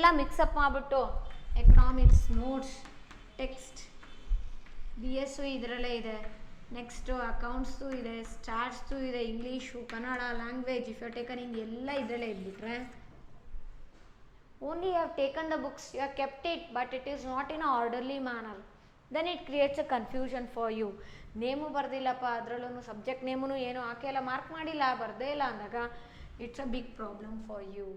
ಎಲ್ಲ ಮಿಕ್ಸಪ್ ಮಾಡಿಬಿಟ್ಟು economics notes text BSU ಇದರಲ್ಲೇ ಇದೆ, ನೆಕ್ಸ್ಟು ಅಕೌಂಟ್ಸು ಇದೆ, ಸ್ಟಾಟ್ಸ್ದು ಇದೆ, English Kannada language if you taken ಹಿಂಗೆ ಎಲ್ಲ ಇದರಲ್ಲೇ ಇದ್ಬಿಟ್ರೆ only you have taken the books, you have kept it, but it is not in an orderly manner, then it creates a confusion for you. Name ಬರ್ದಿಲ್ಲಪ್ಪ, ಅದರಲ್ಲೂ subject ನೇಮೂ ಏನೋ ಹಾಕಿ ಎಲ್ಲ mark ಮಾಡಿಲ್ಲ, ಬರದೇ ಇಲ್ಲ ಅಂದಾಗ it's a big problem for you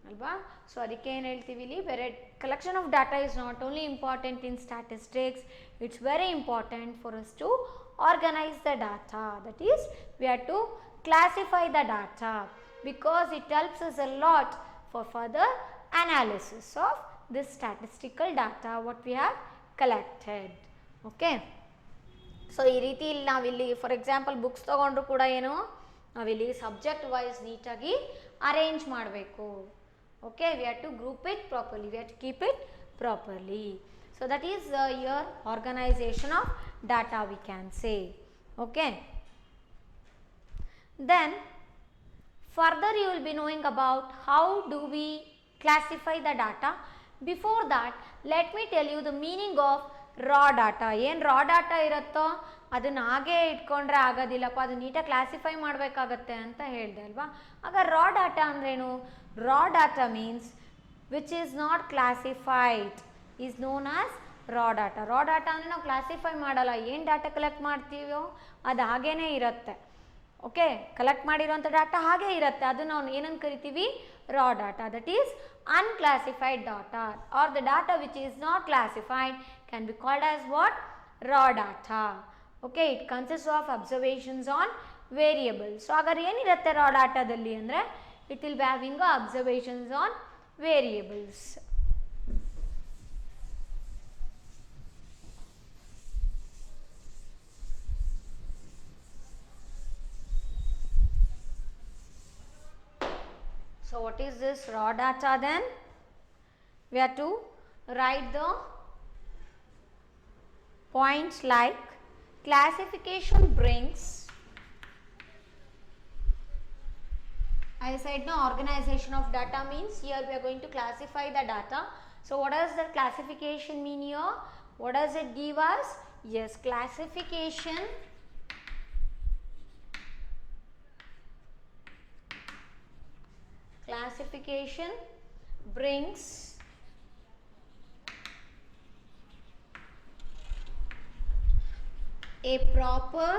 ಅಲ್ವಾ. So ಅದಕ್ಕೆ ಏನು ಹೇಳ್ತೀವಿ ಇಲ್ಲಿ, ಬೇರೆ collection of data is not only important in statistics, it's very important for us to organise the data, that is we have to classify the data because it helps us a lot for further analysis of this statistical data what we have collected. Okay, so ಈ ರೀತಿ ಇಲ್ಲಿ ನಾವಿಲ್ಲಿ for example books ತೊಗೊಂಡ್ರು ಕೂಡ ಏನು ನಾವಿಲ್ಲಿ subject wise ನೀಟಾಗಿ arrange ಮಾಡಬೇಕು. Okay, we have to group it properly, we have to keep it properly. So that is your organisation of data we can say. Okay, then further you will be knowing about how do we classify the data. Before that let me tell you the meaning of raw data. ಏನು raw data ಇರುತ್ತೋ ಅದನ್ನು ಹಾಗೆ ಇಟ್ಕೊಂಡ್ರೆ ಆಗೋದಿಲ್ಲಪ್ಪ, ಅದು ನೀಟಾಗಿ classify ಮಾಡಬೇಕಾಗತ್ತೆ ಅಂತ ಹೇಳಿದೆ ಅಲ್ವಾ. ಆಗ raw data ಅಂದ್ರೇನು? raw data means which is not classified is known as raw data. raw data ಅಂದರೆ ನಾವು ಕ್ಲಾಸಿಫೈ ಮಾಡಲ್ಲ, ಏನು ಡಾಟಾ ಕಲೆಕ್ಟ್ ಮಾಡ್ತೀವೋ ಅದು ಹಾಗೇ ಇರುತ್ತೆ. ಓಕೆ, ಕಲೆಕ್ಟ್ ಮಾಡಿರೋಂಥ ಡಾಟಾ ಹಾಗೆ ಇರುತ್ತೆ, ಅದು ನಾವು ಏನಂತ ಕರಿತೀವಿ? Raw data. That is unclassified data or the data which is not classified can be called as what? Raw data. Okay, it consist of observations on variables. So ಹಾಗಾದ್ರೆ ಏನಿರುತ್ತೆ raw ಡಾಟಾದಲ್ಲಿ ಅಂದರೆ it will be having observations on variables. So what is this raw data then? We have to write the points like classification brings, I said no, organization of data means here we are going to classify the data. So what does the classification mean here? What does it give us? Yes, classification brings a proper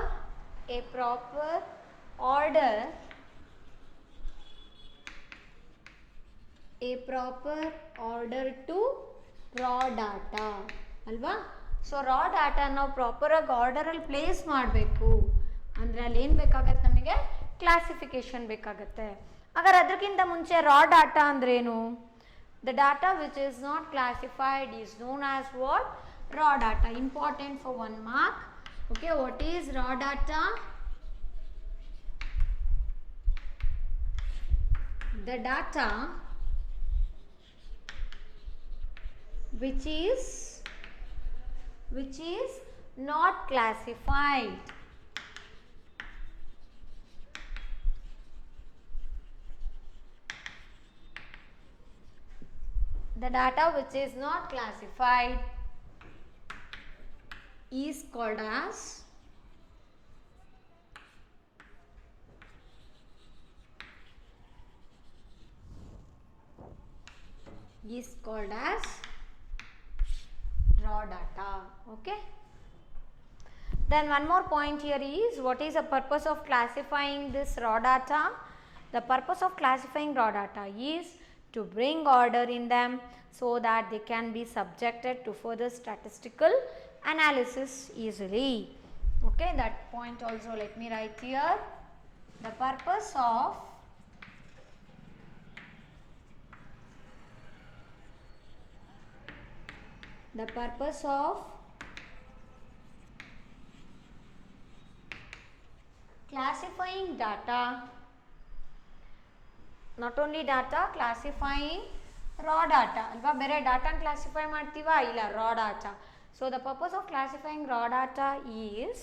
order, to raw data ಅಲ್ವಾ. So ರಾ data ನಾವು ಪ್ರಾಪರಾಗಿ ಆರ್ಡರಲ್ಲಿ place ಮಾಡಬೇಕು ಅಂದರೆ ಅಲ್ಲಿ ಏನು ಬೇಕಾಗತ್ತೆ ನಮಗೆ? Classification ಬೇಕಾಗತ್ತೆ. ಹಾಗಾದ್ರೆ ಅದಕ್ಕಿಂತ ಮುಂಚೆ ರಾ ಡಾಟಾ ಅಂದ್ರೇನು? The data which is not classified is known as what? Raw data. Important for 1 mark. Okay, what is raw data? The data which is not classified. The data which is not classified is called as raw data. Okay, then one more point here is what is the purpose of classifying this raw data? The purpose of classifying raw data is to bring order in them so that they can be subjected to further statistical analysis easily. Okay, that point also let me write here. The purpose of classifying data, not only data, classifying raw data ಅಲ್ವಾ. ಬೇರೆ data classify ಮಾಡ್ತೀವಾ? ಇಲ್ಲ, raw data. So the purpose of classifying raw data is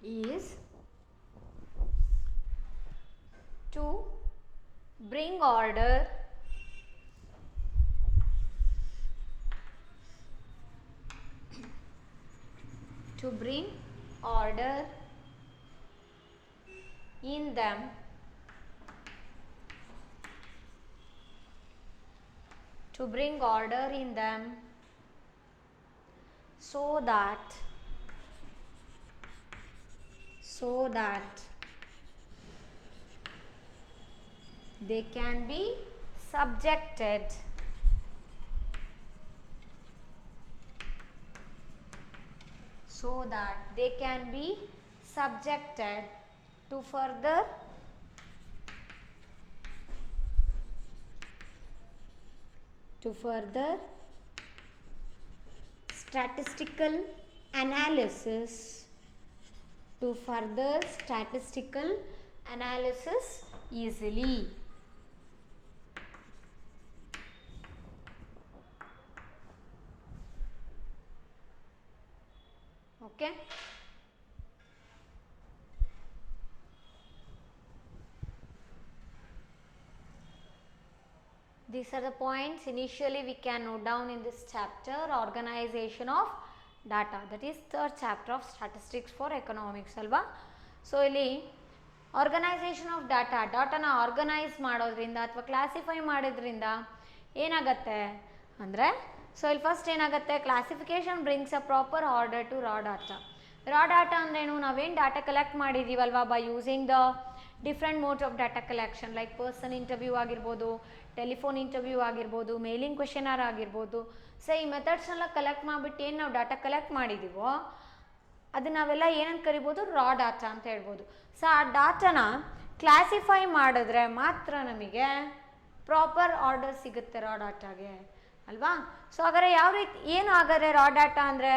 is to bring order in them so that they can be subjected to further statistical analysis easily. Okay. These are the points initially we can note down in this chapter, organization of data. That is third chapter of statistics for economics ಅಲ್ವಾ. So ಇಲ್ಲಿ organisation of ಡಾಟಾನ organise ಮಾಡೋದ್ರಿಂದ ಅಥವಾ classify ಮಾಡೋದ್ರಿಂದ ಏನಾಗುತ್ತೆ ಅಂದರೆ, so ಇಲ್ಲಿ first ಏನಾಗುತ್ತೆ, classification brings a proper order to raw data ಅಂದ್ರೇನು, ನಾವೇನು ಡಾಟಾ ಕಲೆಕ್ಟ್ ಮಾಡಿದ್ದೀವಲ್ವಾ by using the different modes of data collection like person interview ಆಗಿರ್ಬೋದು, ಟೆಲಿಫೋನ್ ಇಂಟರ್ವ್ಯೂ ಆಗಿರ್ಬೋದು, ಮೇಲಿಂಗ್ ಕ್ವೆಶನರ್ ಆಗಿರ್ಬೋದು. ಸೊ ಈ ಮೆಥಡ್ಸ್ನೆಲ್ಲ ಕಲೆಕ್ಟ್ ಮಾಡಿಬಿಟ್ಟು ಏನು ನಾವು ಡಾಟಾ ಕಲೆಕ್ಟ್ ಮಾಡಿದ್ದೀವೋ ಅದು ನಾವೆಲ್ಲ ಏನಂತ ಕರಿಬೋದು, ರಾ ಡಾಟಾ ಅಂತ ಹೇಳ್ಬೋದು. ಸೊ ಆ ಡಾಟಾನ ಕ್ಲಾಸಿಫೈ ಮಾಡಿದ್ರೆ ಮಾತ್ರ ನಮಗೆ ಪ್ರಾಪರ್ ಆರ್ಡರ್ ಸಿಗುತ್ತೆ ರಾ ಡಾಟಾಗೆ ಅಲ್ವಾ. ಸೊ ಹಾಗಾದ್ರೆ ಯಾವ ರೀತಿ ಏನು ಹಾಗಾದ್ರೆ ರಾ ಡಾಟಾ ಅಂದರೆ,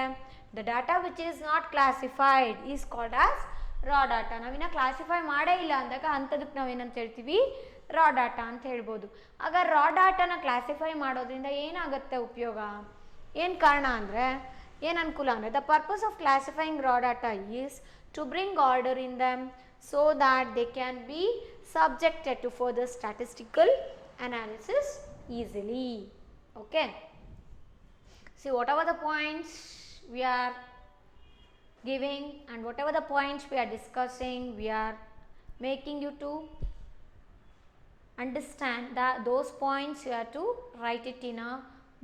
the data which is not classified is called as raw data. ನಾವಿನ್ನ ಕ್ಲಾಸಿಫೈ ಮಾಡೇ ಇಲ್ಲ ಅಂದಾಗ ಅಂಥದಕ್ಕೆ ನಾವೇನಂತ ಹೇಳ್ತೀವಿ, ರಾ ಡಾಟಾ ಅಂತ ಹೇಳ್ಬೋದು. ಆಗ ರಾ ಡಾಟಾನ ಕ್ಲಾಸಿಫೈ ಮಾಡೋದ್ರಿಂದ ಏನಾಗುತ್ತೆ ಉಪಯೋಗ, ಏನು ಕಾರಣ ಅಂದರೆ, ಏನು ಅನುಕೂಲ ಅಂದರೆ, the purpose of classifying raw data is to bring order in them so that they can be subjected to further statistical analysis easily. Okay. See, whatever the points we are giving and whatever the points we are discussing, we are making you to understand that those points you have to write it in a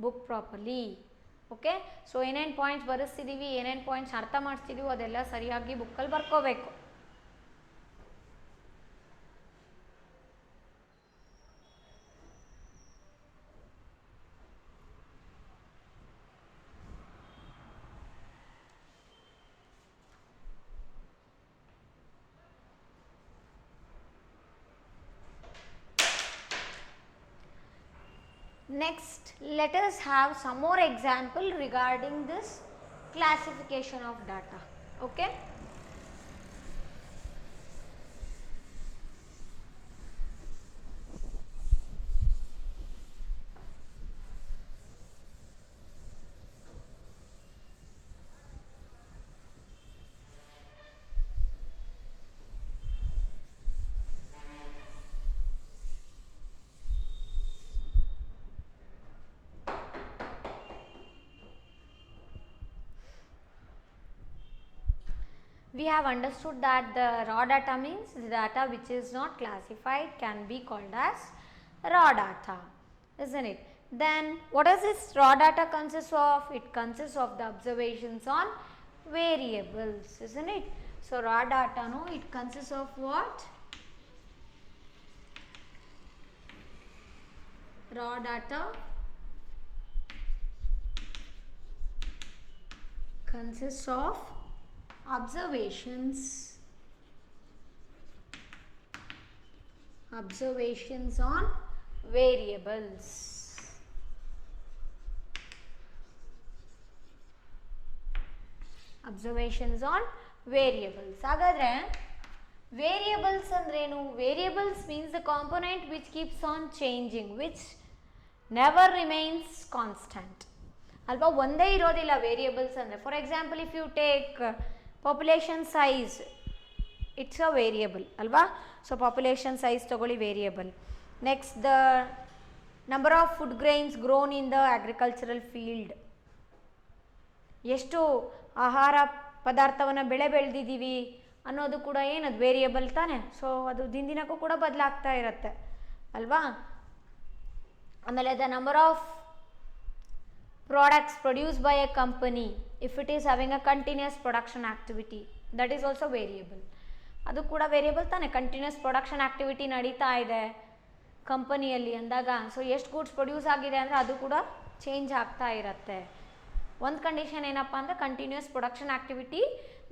book properly. Okay. So ಏನೇನು points ಬರೆಸ್ತಿದ್ದೀವಿ, ಏನೇನು points ಅರ್ಥ ಮಾಡಿಸ್ತಿದ್ದೀವಿ ಅದೆಲ್ಲ ಸರಿಯಾಗಿ ಬುಕ್ಕಲ್ಲಿ ಬರ್ಕೋಬೇಕು. Next, let us have some more example regarding this classification of data. Okay. We have understood that the raw data means the data which is not classified can be called as raw data, isn't it? Then what does this raw data consist of? It consists of the observations on variables, isn't it? So raw data, no, it consists of what? Raw data consists of observations on variables. Observations on variables. ಹಾಗಾದ್ರೆ variables ಅಂದ್ರೇನು? Variables means the component which keeps on changing, which never remains constant. ಅಲ್ವಾ, ಒಂದೇ ಇರೋದಿಲ್ಲ variables ಅಂದರೆ. For example, if you take population size, it's a variable ಅಲ್ವಾ. So population size ತಗೊಳ್ಳಿ, variable. Next the number of food grains grown in the agricultural field. ಎಷ್ಟು ಆಹಾರ ಪದಾರ್ಥವನ್ನು ಬೆಳೆದಿದ್ದೀವಿ ಅನ್ನೋದು ಕೂಡ ಏನದು ವೇರಿಯಬಲ್ ತಾನೆ. ಸೊ ಅದು ದಿನಕ್ಕೂ ಕೂಡ ಬದಲಾಗ್ತಾ ಇರುತ್ತೆ ಅಲ್ವಾ. ಆಮೇಲೆ the number of products produce by a company if it is having a continuous production activity, that is also variable. ಅದು ಕೂಡ ವೇರಿಯಬಲ್ ತಾನೆ. ಕಂಟಿನ್ಯೂಸ್ ಪ್ರೊಡಕ್ಷನ್ ಆ್ಯಕ್ಟಿವಿಟಿ ನಡೀತಾ ಇದೆ ಕಂಪನಿಯಲ್ಲಿ ಅಂದಾಗ, ಸೊ ಎಷ್ಟು ಗೂಡ್ಸ್ ಪ್ರೊಡ್ಯೂಸ್ ಆಗಿದೆ ಅಂದರೆ ಅದು ಕೂಡ ಚೇಂಜ್ ಆಗ್ತಾ ಇರುತ್ತೆ. ಒಂದು ಕಂಡೀಷನ್ ಏನಪ್ಪ ಅಂದರೆ ಕಂಟಿನ್ಯೂಸ್ ಪ್ರೊಡಕ್ಷನ್ ಆ್ಯಕ್ಟಿವಿಟಿ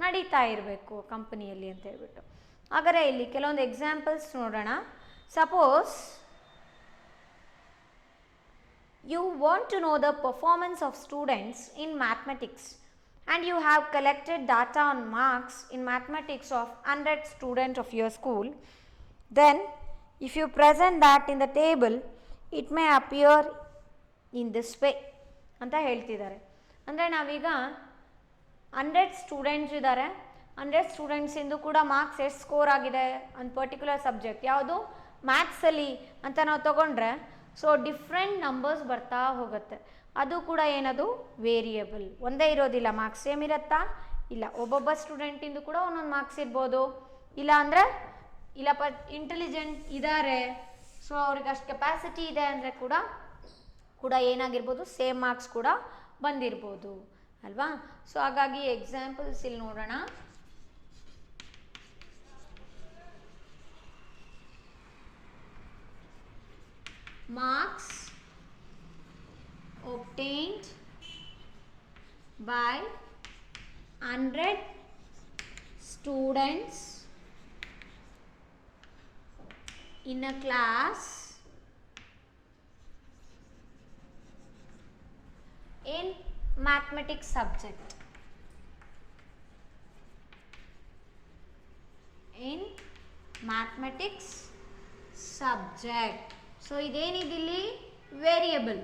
ನಡೀತಾ ಇರಬೇಕು ಕಂಪನಿಯಲ್ಲಿ ಅಂತ ಹೇಳ್ಬಿಟ್ಟು. ಹಾಗಾದರೆ ಇಲ್ಲಿ ಕೆಲವೊಂದು ಎಕ್ಸಾಂಪಲ್ಸ್ ನೋಡೋಣ. Suppose you want to know the performance of students in mathematics and you have collected data on marks in mathematics of 100 students of your school, then if you present that in the table it may appear in this way ಅಂತ ಹೇಳ್ತಿದ್ದಾರೆ. ಅಂದರೆ ನಾವೀಗ 100 students ಇದ್ದಾರೆ, 100 ಸ್ಟೂಡೆಂಟ್ಸಿಂದು ಕೂಡ marks ಎಷ್ಟು score ಆಗಿದೆ ಒಂದು particular subject ಯಾವುದು ಮ್ಯಾಥ್ಸಲ್ಲಿ ಅಂತ ನಾವು ತೊಗೊಂಡ್ರೆ, ಸೊ ಡಿಫ್ರೆಂಟ್ ನಂಬರ್ಸ್ ಬರ್ತಾ ಹೋಗುತ್ತೆ. ಅದು ಕೂಡ ಏನದು ವೇರಿಯಬಲ್. ಒಂದೇ ಇರೋದಿಲ್ಲ. ಮಾರ್ಕ್ಸ್ ಸೇಮ್ ಇರುತ್ತಾ? ಇಲ್ಲ. ಒಬ್ಬೊಬ್ಬ ಸ್ಟೂಡೆಂಟಿಂದು ಕೂಡ ಒಂದೊಂದು ಮಾರ್ಕ್ಸ್ ಇರ್ಬೋದು. ಇಲ್ಲ ಅಂದರೆ ಇಲ್ಲಪ್ಪ ಇಂಟೆಲಿಜೆಂಟ್ ಇದ್ದಾರೆ, ಸೊ ಅವ್ರಿಗೆ ಅಷ್ಟು ಕೆಪಾಸಿಟಿ ಇದೆ ಅಂದರೆ ಕೂಡ ಏನಾಗಿರ್ಬೋದು, ಸೇಮ್ ಮಾರ್ಕ್ಸ್ ಕೂಡ ಬಂದಿರ್ಬೋದು ಅಲ್ವಾ. ಸೊ ಹಾಗಾಗಿ ಎಕ್ಸಾಂಪಲ್ಸ್ ಇಲ್ಲಿ ನೋಡೋಣ. Marks obtained by 100 students in a class in mathematics subject. In mathematics subject. So ಇದೇನಿದಿಲ್ಲಿ ವೇರಿಯಬಲ್.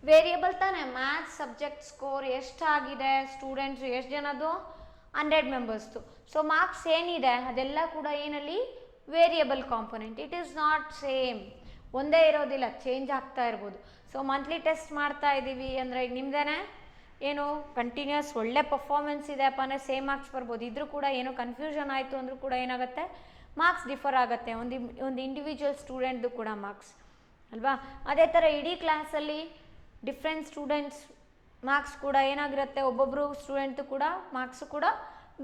ವೇರಿಯಬಲ್ ತಾನೆ. ಮ್ಯಾಥ್ಸ್ ಸಬ್ಜೆಕ್ಟ್ ಸ್ಕೋರ್ ಎಷ್ಟಾಗಿದೆ, ಸ್ಟೂಡೆಂಟ್ಸ್ ಎಷ್ಟು ಜನದ್ದು 100 ಮೆಂಬರ್ಸ್ದು. ಸೊ ಮಾರ್ಕ್ಸ್ ಏನಿದೆ ಅದೆಲ್ಲ ಕೂಡ ಏನಲ್ಲಿ variable component. It is not same, ಒಂದೇ ಇರೋದಿಲ್ಲ, ಚೇಂಜ್ ಆಗ್ತಾ ಇರ್ಬೋದು. ಸೊ ಮಂತ್ಲಿ ಟೆಸ್ಟ್ ಮಾಡ್ತಾ ಇದ್ದೀವಿ ಅಂದರೆ ಈಗ ನಿಮ್ದೇನೆ ಏನು ಕಂಟಿನ್ಯೂಸ್ ಒಳ್ಳೆ ಪರ್ಫಾರ್ಮೆನ್ಸ್ ಇದೆಯಪ್ಪ ಅಂದರೆ ಸೇಮ್ ಮಾರ್ಕ್ಸ್ ಬರ್ಬೋದು. ಇದ್ರೂ ಕೂಡ ಏನೋ ಕನ್ಫ್ಯೂಷನ್ ಆಯಿತು ಅಂದರೂ ಕೂಡ ಏನಾಗುತ್ತೆ, ಮಾರ್ಕ್ಸ್ ಡಿಫರ್ ಆಗುತ್ತೆ. ಒಂದು ಇಂಡಿವಿಜುವಲ್ ಸ್ಟೂಡೆಂಟ್ದು ಕೂಡ ಮಾರ್ಕ್ಸ್ ಅಲ್ವಾ. ಅದೇ ಥರ ಇಡೀ ಕ್ಲಾಸಲ್ಲಿ ಡಿಫ್ರೆಂಟ್ ಸ್ಟೂಡೆಂಟ್ಸ್ ಮಾರ್ಕ್ಸ್ ಕೂಡ ಏನಾಗಿರುತ್ತೆ, ಒಬ್ಬೊಬ್ಬರು ಸ್ಟೂಡೆಂಟ್ದು ಕೂಡ ಮಾರ್ಕ್ಸು ಕೂಡ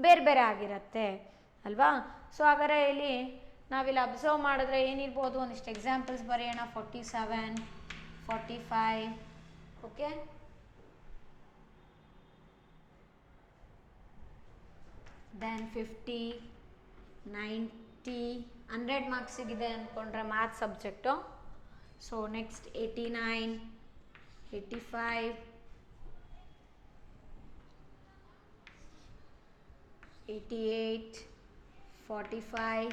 ಬೇರೆ ಬೇರೆ ಆಗಿರುತ್ತೆ ಅಲ್ವಾ. ಸೊ ಹಾಗಾದರೆ ಇಲ್ಲಿ ನಾವಿಲ್ಲಿ ಅಬ್ಸರ್ವ್ ಮಾಡಿದ್ರೆ ಏನಿರ್ಬೋದು, ಒಂದಿಷ್ಟು ಎಕ್ಸಾಂಪಲ್ಸ್ ಬರೆಯೋಣ. 47, 45, ಓಕೆ. ದೆನ್ 50, 90, 100 ಮಾರ್ಕ್ಸಿಗಿದೆ ಅಂದ್ಕೊಂಡ್ರೆ maths subject. So next 89, 85, 88, 45,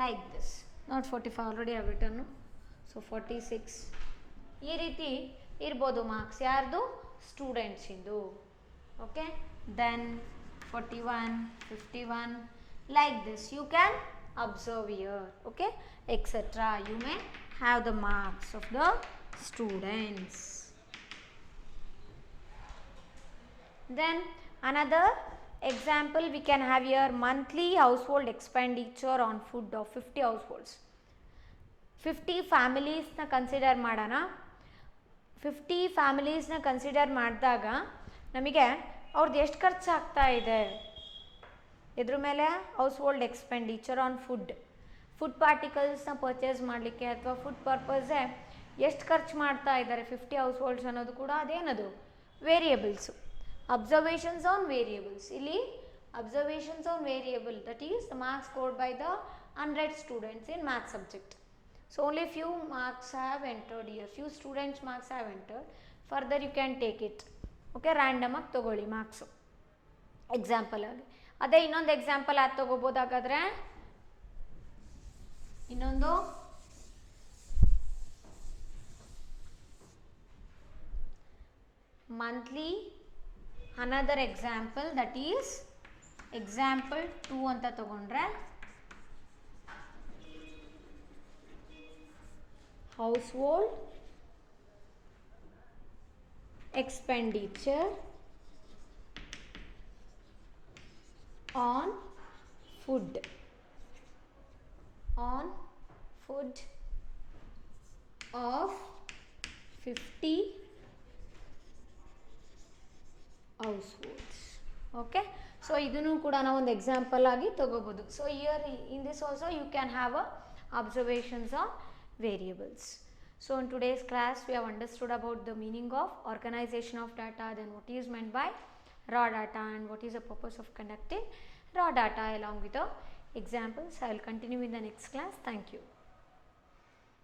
like this. Not 45, already I've written. So 46, ಈ ರೀತಿ ಇರ್ಬೋದು ಮಾರ್ಕ್ಸ್ ಯಾರ್ದು, ಸ್ಟೂಡೆಂಟ್ಸ್ ಇಂದು. Okay. Then 41, 51, like this you can observe here, okay, etc. You may have the marks of the students. Then another example we can have here, monthly household expenditure on food of 50 households. 50 families na consider ಮಾಡೋಣ. 50 families na consider ಮಾಡಿದಾಗ ನಮಗೆ ಅವ್ರದ್ದು ಎಷ್ಟು ಖರ್ಚಾಗ್ತಾ ಇದೆ ಇದ್ರ ಮೇಲೆ, household expenditure on food ಪಾರ್ಟಿಕಲ್ಸ್ನ purchase ಮಾಡಲಿಕ್ಕೆ ಅಥವಾ ಫುಡ್ ಪರ್ಪಸ್ಸೇ ಎಷ್ಟು ಖರ್ಚು ಮಾಡ್ತಾ ಇದ್ದಾರೆ 50 ಹೌಸ್ ಹೋಲ್ಡ್ಸ್ ಅನ್ನೋದು ಕೂಡ ಅದೇನದು ವೇರಿಯಬಲ್ಸು. Observations on variables. ಇಲ್ಲಿ observations on variable, that is the marks scored by the 100 students in math subject. So only few marks have entered here, few students marks have entered. Further you can take it. Okay, random ಆಗಿ ತೊಗೊಳ್ಳಿ marks example ಆಗಿ. ಅದೇ ಇನ್ನೊಂದು example ಅದು ತೊಗೋಬೋದಾಗಾದ್ರೆ, ಇನ್ನೊಂದು monthly, another example that is example 2 ಅಂತ ತಗೊಂಡ್ರೆ household expenditure on food of 50 households. Okay, so ಇದನ್ನು ಕೂಡ ನಾವು ಒಂದು ಎಕ್ಸಾಂಪಲ್ ಆಗಿ ತಗೋಬೋದು. So year in this also you can have a observations on variables. So in today's class we have understood about the meaning of organization of data, then what is meant by raw data and what is the purpose of conducting raw data along with the examples. I will continue in the next class. Thank you.